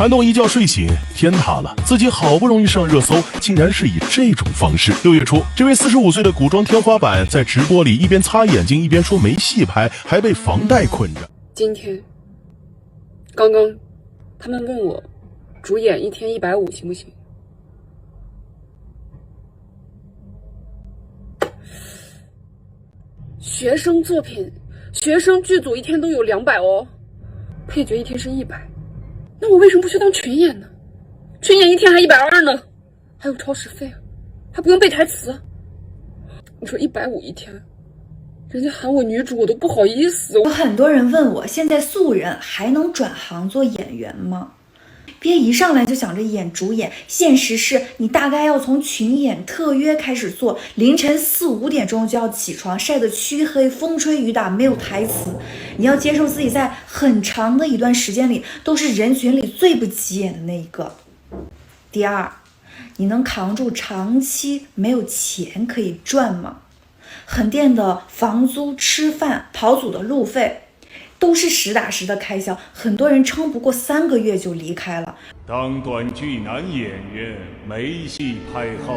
韓東一覺睡醒，天塌了，自己好不容易上熱搜，竟然是以這種方式。6月初，這位45歲的古裝天花板在直播裡一邊擦眼睛一邊說沒戲拍，還被房貸困着。今天，剛剛，他們問我，主演一天150行不行？學生作品，學生劇組一天都有200哦，配角一天是100。那我為什麼不去當群演呢？群演一天還120呢，還有超時費，還不用背台詞。你說150一天，人家喊我女主我都不好意思。有很多人問我，现在素人還能轉行做演員嗎？別一上來就想着演主演，現實是你大概要從群演特約開始做，凌晨4、5點鐘就要起床，曬得黢黑，風吹雨打，沒有台詞。你要接受自己在很長的一段時間裡都是人群裡最不起眼的那一個。第二，你能扛住長期沒有錢可以賺嗎？橫店的房租、吃飯、跑組的路費都是實打實的開銷，很多人撐不過3個月就離開了。當短劇男演員沒戲拍後，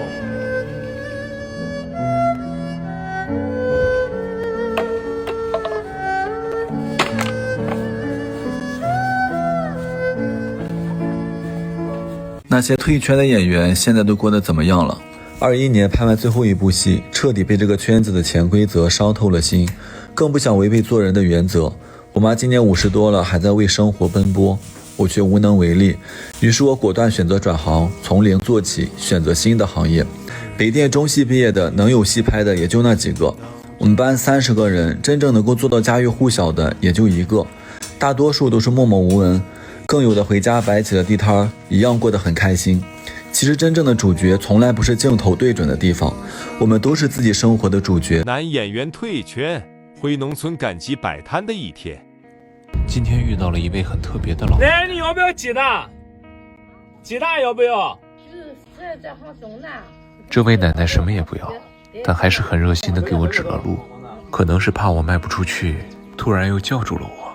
那些退圈的演員現在都過得怎麼樣了？21年拍完最後一部戲，徹底被這個圈子的潛規則燒透了心，更不想違背做人的原則。我媽今年50多了，還在為生活奔波，我卻無能為力。於是我果斷選擇轉行，從零做起，選擇新的行業。北電中戲畢業的，能有戲拍的也就那幾個。我們班30個人，真正能夠做到家喻戶曉的也就1個，大多數都是默默無聞，更有的回家擺起了地攤，一樣過得很開心。其實真正的主角從來不是鏡頭對準的地方，我們都是自己生活的主角。男演員退圈，回農村趕集擺攤的一天。今天遇到了一位很特別的老奶奶，你要不要雞蛋？雞蛋要不要？這位奶奶什麼也不要，但還是很熱心的給我指了路，可能是怕我賣不出去，突然又叫住了我。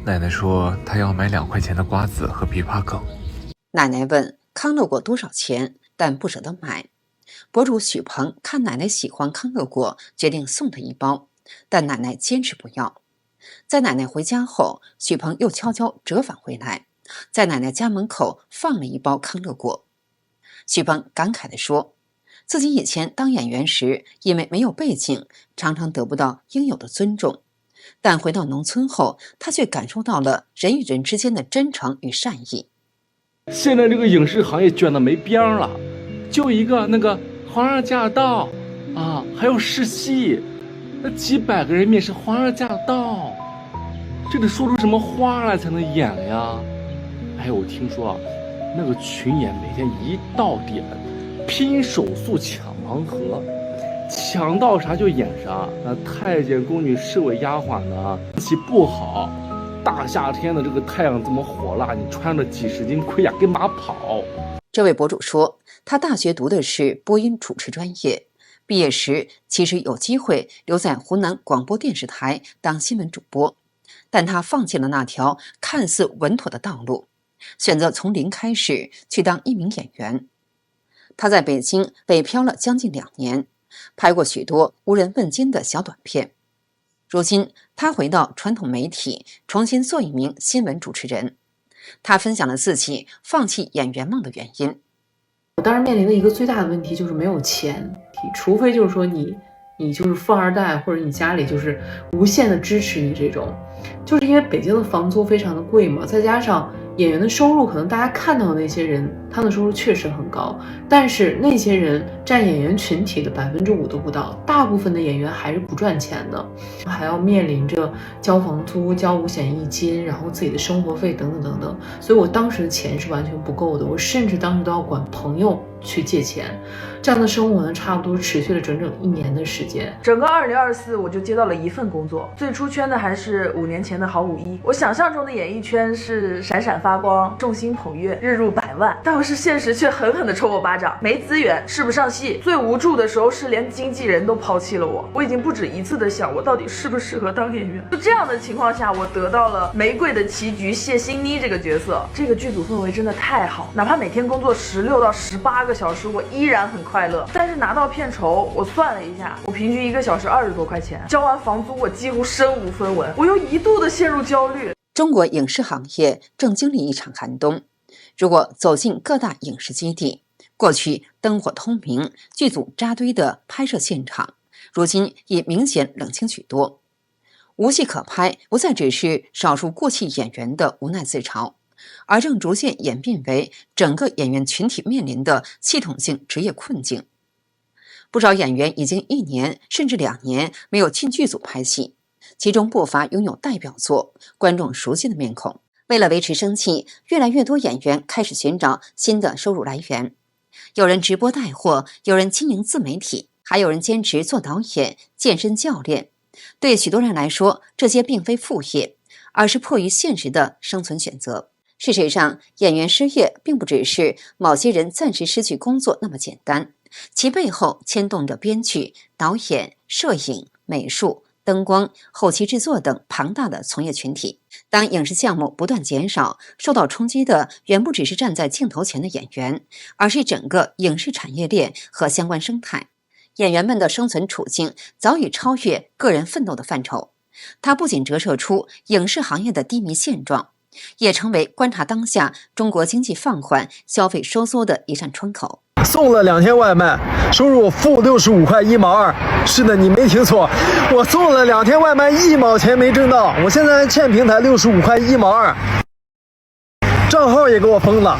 奶奶說她要買2塊錢的瓜子和枇杷梗。奶奶問康樂果多少錢，但不捨得買。博主許鵬看奶奶喜歡康樂果，決定送她1包，但奶奶堅持不要。在奶奶回家後，許鵬又悄悄折返回來，在奶奶家門口放了1包康樂果。許鵬感慨地說，自己以前當演員時，因為沒有背景，常常得不到應有的尊重，但回到農村後，他卻感受到了人與人之間的真誠與善意。現在這個影視行業捲得沒邊兒了，就一個那個皇上駕到啊，還有試戲，那幾百個人面試皇上駕到，這得說出什麼話來才能演呀？哎，我聽說啊，那個群演每天一到點拼手速搶盲盒，搶到啥就演啥。那太监、宫女、侍卫、丫鬟呢，运氣不好，大夏天的这個太陽這麼火辣，你穿着幾十斤盔甲跟馬跑。這位博主說，他大學讀的是播音主持專業，畢業時其實有機會留在湖南廣播電視台當新聞主播，但他放棄了那條看似穩妥的道路，選擇從零開始去當一名演員。他在北京北漂了將近2年，拍過許多無人問津的小短片。如今他回到傳統媒體，重新做一名新聞主持人。他分享了自己放棄演員夢的原因。我當時面臨的一個最大的問題就是沒有錢，除非就是說你就是富二代，或者你家裡就是無限的支持你，這種就是因為北京的房租非常的貴嘛，再加上演員的收入可能大家看到的那些人，他的收入確實很高，但是那些人佔演員群體的5%都不到，大部分的演員還是不賺錢的，還要面臨着交房租、交五險一金，然後自己的生活費等等等等，所以我當時的錢是完全不夠的，我甚至當時都要管朋友去借錢，這樣的生活呢，差不多持續了整整1年的時間。整個2024我就接到了1份工作，最初圈的還是5年年前的郝武一。我想象中的演艺圈是閃閃發光，众星捧月，日入百萬，但是现實卻狠狠地抽我巴掌，沒資源，試不上戲。最無助的時候是連經紀人都拋棄了我。我已經不止一次的想，我到底適不適合當演員。就這樣的情況下，我得到了《玫瑰的棋局》謝欣妮這個角色。這個劇組氛圍真的太好，哪怕每天工作16到18個小時，我依然很快樂。但是拿到片酬，我算了一下，我平均1個小時20多塊錢，交完房租，我幾乎身無分文，我又一度的陷入焦慮。中國影視行業正經歷一場寒冬。如果走進各大影視基地，過去燈火通明、劇組扎堆的拍攝現場，如今已明顯冷清許多。無戲可拍不再只是少數过气演員的無奈自嘲，而正逐漸演变為整個演員群體面臨的系統性職業困境。不少演員已經1年甚至2年沒有進劇組拍戲，其中不乏擁有代表作、觀眾熟悉的面孔。為了維持生計，越來越多演員開始尋找新的收入來源。有人直播帶貨，有人經營自媒體，還有人堅持做導演、健身教練。對許多人來說，這些並非副業，而是迫於現實的生存選擇。事實上，演員失業並不只是某些人暫時失去工作那麼簡單，其背後牽動着編劇、導演、攝影、美術、燈光、後期製作等龐大的從業群體。當影視項目不斷減少，受到衝擊的遠不只是站在鏡頭前的演員，而是整個影視產業鏈和相關生態。演員們的生存處境早已超越個人奮鬥的範疇，它不僅折射出影視行業的低迷現狀，也成為觀察當下中國經濟放緩、消費收縮的一扇窗口。送了2天外賣，收入-65塊1毛2。是的，你沒聽錯，我送了2天外賣1毛錢沒掙到，我現在欠平台65塊1毛2，賬號也給我封了。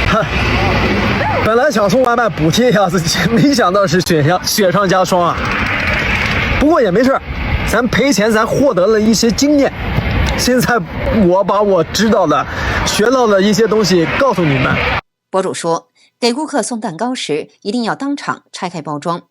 哼，本來想送外賣補貼一下自己，沒想到是雪上加霜啊。不過也沒事，咱賠錢，咱獲得了一些經驗。現在我把我知道的、學到的一些東西告訴你們。博主說，給顧客送蛋糕時一定要當場拆開包裝，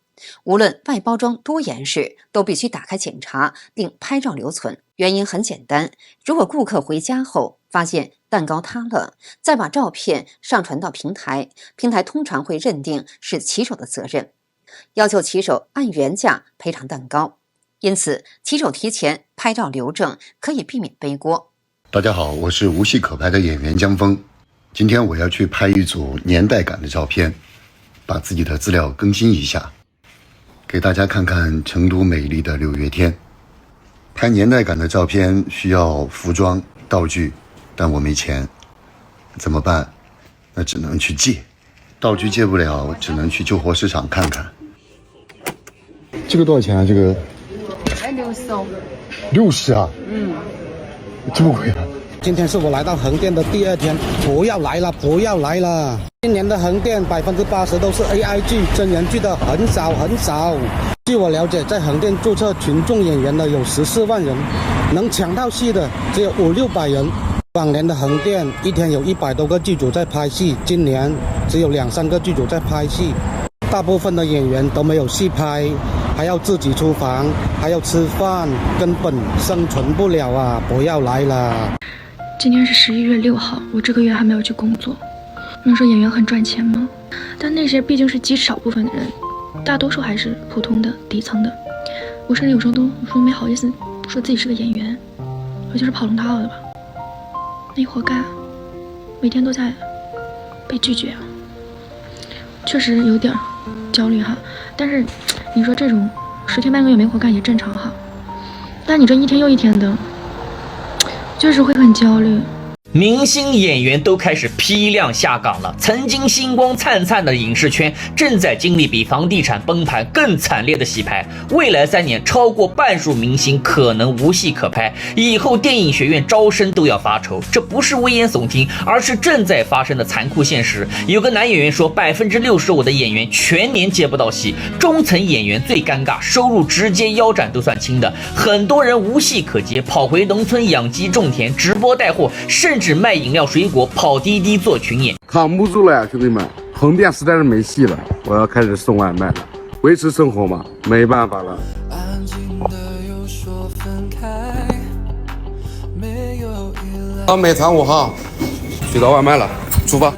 無論外包裝多嚴實，都必須打開檢查並拍照留存。原因很簡單，如果顧客回家後發現蛋糕塌了，再把照片上傳到平台，平台通常會認定是騎手的責任，要求騎手按原價賠償蛋糕。因此，騎手提前拍照留證，可以避免背鍋。大家好，我是无戏可拍的演员江峰。今天我要去拍一組年代感的照片，把自己的資料更新一下，給大家看看成都美麗的6月天。拍年代感的照片需要服裝、道具，但我沒錢，怎麼辦？那只能去借。道具借不了，只能去舊貨市場看看。這個多少錢啊？這個60啊？這麼貴啊？今天是我來到橫店的第2天，不要來了，不要來了！今年的橫店80%都是 AI 劇，真人劇的很少很少。據我了解，在橫店註冊群眾演員的有14萬人，能搶到戲的只有500-600人。往年的橫店一天有100多個劇組在拍戲，今年只有2-3個劇組在拍戲，大部分的演員都沒有戲拍，還要自己出房，還要吃飯，根本生存不了啊！不要來了。今天是11月6號，我這個月還沒有去工作。能說演員很賺錢嗎？但那些畢竟是極少部分的人，大多數還是普通的底層的。我甚至有時候都說沒好意思說自己是個演員，我就是跑龍套的吧。沒活幹，每天都在被拒絕，確實有點焦慮哈。但是你說這種10天半個月沒活幹也正常哈，但你這1天又1天的，就是會很焦慮。明星演員都開始批量下崗了，曾經星光燦燦的影視圈正在經歷比房地產崩盤更慘烈的洗牌。未來3年，超過半數明星可能無戲可拍，以後電影學院招生都要發愁。這不是危言聳聽，而是正在發生的殘酷現實。有個男演員說，65%的演員全年接不到戲，中層演員最尷尬，收入直接腰斬都算輕的。很多人無戲可接，跑回農村養雞種田，直播帶貨，甚至賣飲料水果，跑滴滴做群演。扛不住了呀，兄弟們，橫店實在是沒戲了，我要開始送外賣了，維持生活嘛，沒辦法了。安靜的又說每场5號，取到外賣了，出发。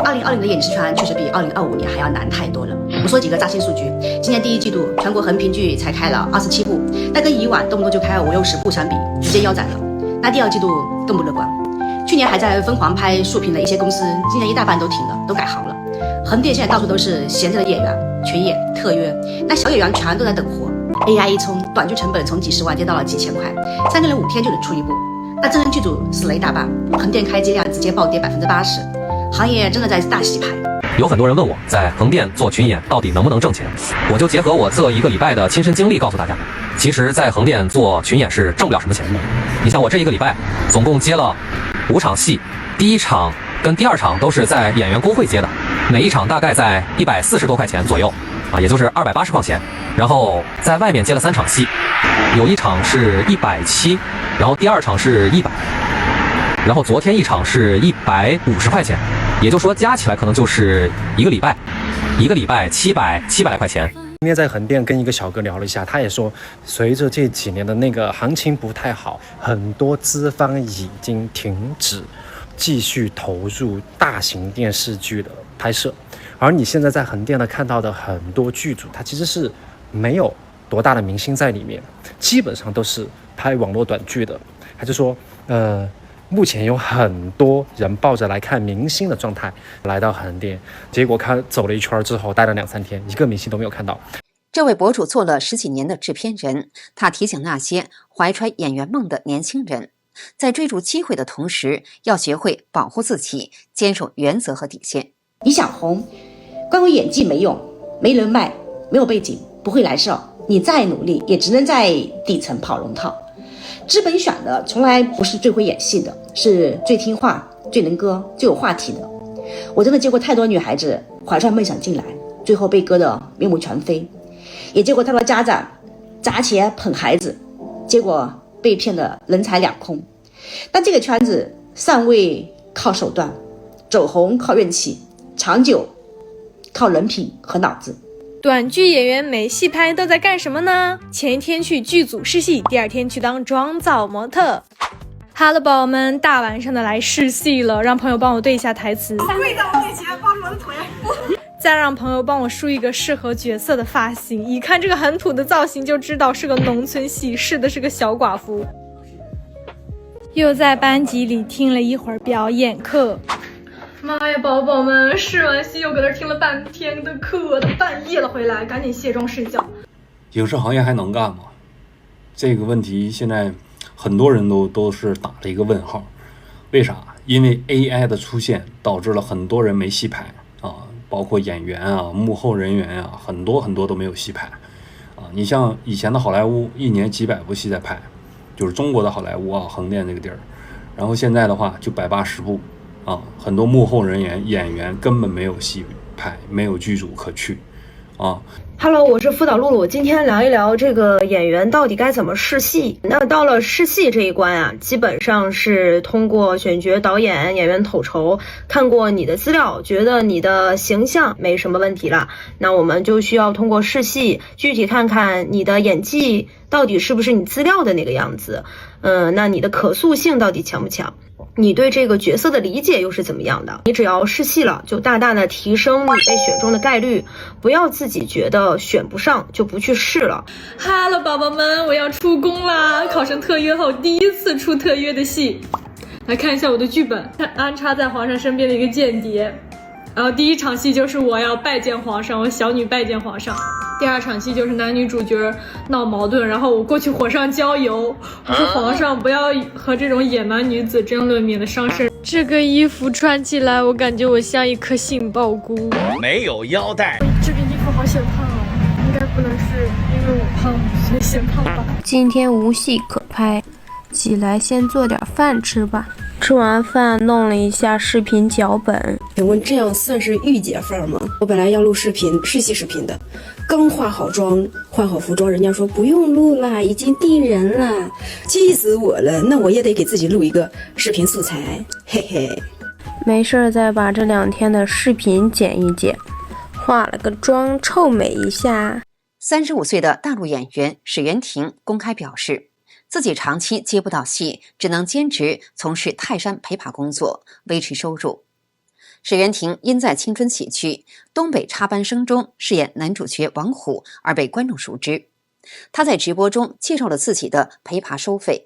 2020的演艺圈確實比2025年還要難太多了。我說幾個扎心數據，今年第一季度全國橫屏劇才開了27部，但跟以往動不動就開50-60部相比，直接腰斬了。那第二季度更不樂觀，去年還在瘋狂拍豎屏的一些公司，今年一大半都停了，都改行了。橫店現在到處都是閒着的演員，群演、特約，那小演員全都在等活。AI 一衝，短劇成本從幾十萬跌到了幾千塊，3個人5天就能出一部。那真人劇組死了一大半，橫店開機量直接暴跌80%，行業真的在大洗牌。有很多人問我在橫店做群演到底能不能掙錢，我就結合我這1個禮拜的親身經歷告訴大家，其實在橫店做群演是掙不了什麼錢的。你像我這1個禮拜總共接了5場戲，第1場跟第2場都是在演員工會接的，每一场大概在140多塊錢左右啊，也就是280塊錢。然後在外面接了3场戲，有1場是170，然後第2场是100，然后昨天1場是150塊錢，也就是說加起來可能就是1個禮拜700來塊錢。今天在橫店跟一個小哥聊了一下，他也說，隨着這幾年的那個行情不太好，很多資方已經停止繼續投入大型電視劇的拍攝，而你現在在橫店呢看到的很多劇組，它其實是沒有多大的明星在裡面，基本上都是拍網絡短劇的。他就說，目前有很多人抱着來看明星的狀態來到橫店，結果看走了一圈之後，待了2-3天，一個明星都沒有看到。這位博主做了10幾年的製片人，他提醒那些懷揣演員夢的年輕人，在追逐機會的同時，要學會保護自己，堅守原則和底線。你想紅，光有演技沒用，沒人脈，沒有背景，不會來事，你再努力也只能在底層跑龍套。資本選的從來不是最會演戲的，是最聽話、最能歌、最有話題的。我真的見過太多女孩子懷揣夢想進來，最後被割得面目全非，也見過太多家長砸錢捧孩子，結果被騙得人財兩空。但這個圈子上位靠手段，走紅靠運氣，長久靠人品和腦子。短劇演員沒戲拍都在幹什麼呢？前一天去劇組試戲，第2天去當妝造模特。哈嘍寶寶們，大晚上的來試戲了，讓朋友幫我對一下台詞。跪在我面前抱住我的腿。再讓朋友幫我梳一個適合角色的髮型，一看這個很土的造型就知道是個農村戲，試的是個小寡婦。又在班級裡聽了一會兒表演課。媽呀，寶寶們，試完戲又搁這聽了半天的課，都半夜了回來，趕緊卸妝睡覺。影視行業還能幹嗎？這個問題現在很多人都是打了一個問號。為啥？因為 AI 的出現導致了很多人沒戲拍啊，包括演員啊、幕後人員啊，很多都沒有戲拍啊。你像以前的好萊塢，一年幾百部戲在拍，就是中國的好萊塢啊，橫店這個地兒。然後現在的話就180部。啊，很多幕後人員、演員根本沒有戲拍，沒有劇組可去，啊。Hello， 我是輔導露露，今天聊一聊這個演員到底該怎麼試戲。那到了試戲這一關啊，基本上是通過選角、導演、演員統籌，看過你的資料，覺得你的形象沒什麼問題了，那我們就需要通過試戲，具體看看你的演技到底是不是你資料的那個樣子。那你的可塑性到底強不強？你對這個角色的理解又是怎麼樣的？你只要試戲了，就大大的提升你被選中的概率，不要自己覺得選不上就不去試了。哈嘍寶寶們，我要出宮啦！考上特約後第一次出特約的戲，來看一下我的劇本，安插在皇上身邊的一個間諜。然後第1場戲就是我要拜見皇上，我小女拜見皇上。第2場戲就是男女主角鬧矛盾，然後我過去火上澆油，我說皇上不要和這種野蠻女子爭論，免得傷身。這個衣服穿起來，我感覺我像一顆杏鮑菇，沒有腰帶。這個衣服好顯胖哦，應該不能是因為我胖所以顯胖吧？今天無戲可拍，起來先做點飯吃吧。吃完飯弄了一下視頻腳本。請問這樣算是御姐範嗎？我本來要錄視頻試戲視頻的，剛化好妝換好服裝，人家說不用錄啦，已經定人了，氣死我了。那我也得給自己錄一個視頻素材，嘿嘿。沒事再把這2天的視頻剪一剪，化了個妝臭美一下。35歲的大陸演員史源婷公開表示，自己長期接不到戲，只能兼職從事泰山陪爬工作，維持收入。沈源婷因在青春喜劇《東北插班生》中飾演男主角王虎而被觀眾熟知。他在直播中介紹了自己的陪爬收費，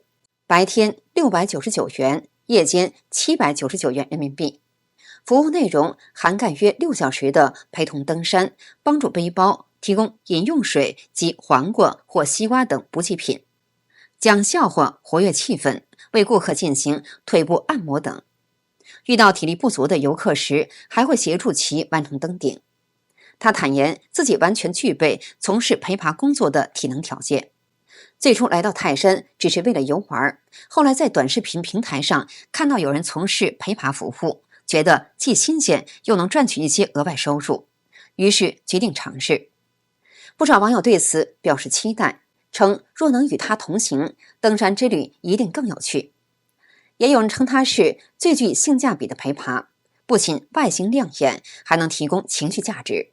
白天699元，夜間799元人民幣。服務內容涵蓋約6小時的陪同登山，幫助背包，提供飲用水及黃瓜或西瓜等補給品，講笑話活躍氣氛，為顧客進行腿部按摩等。遇到體力不足的遊客時，還會協助其完成登頂。他坦言自己完全具備從事陪爬工作的體能條件。最初來到泰山只是為了遊玩，後來在短視頻平台上看到有人從事陪爬服務，覺得既新鮮又能賺取一些額外收入，於是決定嘗試。不少網友對此表示期待，稱若能與他同行，登山之旅一定更有趣。也有人稱他是最具性價比的陪爬，不僅外形亮眼，還能提供情緒價值。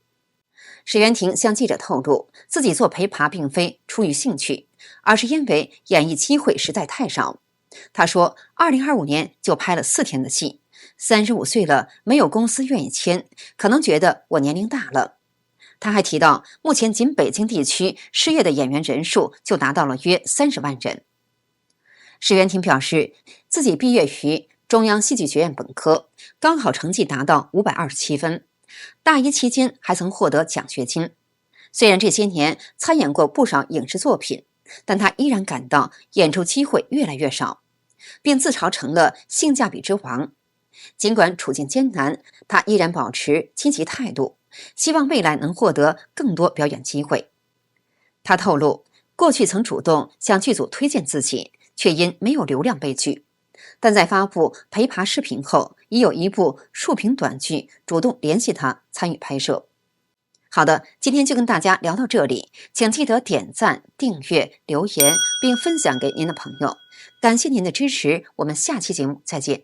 沈源婷向记者透露，自己做陪爬并非出于興趣，而是因為演藝機會實在太少。他說2025年就拍了4天的戲，35歲了，沒有公司願意簽，可能覺得我年齡大了。他還提到，目前僅北京地區失業的演員人數就達到了約30萬人。沈源婷表示，自己畢業於中央戲劇學院本科，高考成績達到527分，大一期間還曾獲得獎學金。雖然這些年參演過不少影視作品，但他依然感到演出機會越來越少，並自嘲成了性價比之王。儘管處境艱難，他依然保持積極態度，希望未來能獲得更多表演機會。他透露，過去曾主動向劇組推薦自己，卻因沒有流量被拒，但在發布陪爬視頻後，已有一部數屏短劇主動聯繫他參與拍攝。好的，今天就跟大家聊到這裡，請記得點讚、訂閱、留言，並分享給您的朋友。感謝您的支持，我們下期節目再見。